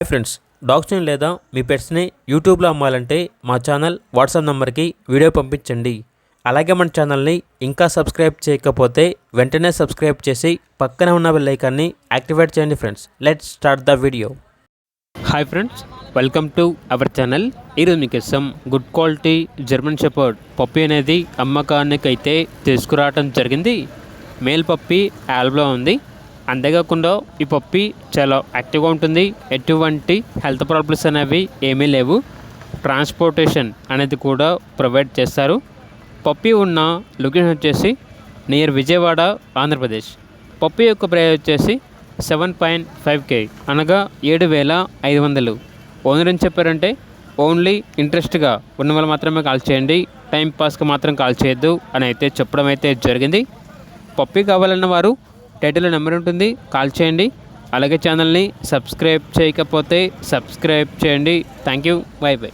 Hi friends, డాగ్స్ని లేదా మీ పెట్స్ని యూట్యూబ్లో అమ్మాలంటే మా ఛానల్ వాట్సాప్ నెంబర్కి వీడియో పంపించండి. అలాగే మన ఛానల్ని ఇంకా సబ్స్క్రైబ్ చేయకపోతే వెంటనే సబ్స్క్రైబ్ చేసి పక్కనే ఉన్న బెల్ ఐకాన్ని యాక్టివేట్ చేయండి. Friends, let's start the video. Hi friends, welcome to our channel. ఈరోజు మీకోసం good quality German shepherd puppy అనేది అమ్మకానికి అయితే తీసుకురావడం జరిగింది. మేల్ పప్పీ యాల్బ్లో ఉంది. అంతేకాకుండా ఈ పప్పీ చాలా యాక్టివ్గా ఉంటుంది. ఎటువంటి హెల్త్ ప్రాబ్లమ్స్ అనేవి ఏమీ లేవు. ట్రాన్స్పోర్టేషన్ అనేది కూడా ప్రొవైడ్ చేస్తారు. పప్పీ ఉన్న లొకేషన్ వచ్చేసి నియర్ విజయవాడ, ఆంధ్రప్రదేశ్. పప్పీ యొక్క ప్రైస్ వచ్చేసి 7.5K అనగా 7,500. ఓనర్ ఏం చెప్పారంటే ఓన్లీ ఇంట్రెస్ట్గా ఉన్న వాళ్ళు మాత్రమే కాల్ చేయండి, టైం పాస్కి మాత్రం కాల్ చేయొద్దు అని అయితే చెప్పడం అయితే జరిగింది. పప్పీ కావాలన్న వారు టైటిల్లో నెంబర్ ఉంటుంది, కాల్ చేయండి. అలాగే ఛానల్ని సబ్స్క్రైబ్ చేయకపోతే సబ్స్క్రైబ్ చేయండి. Thank you, by by.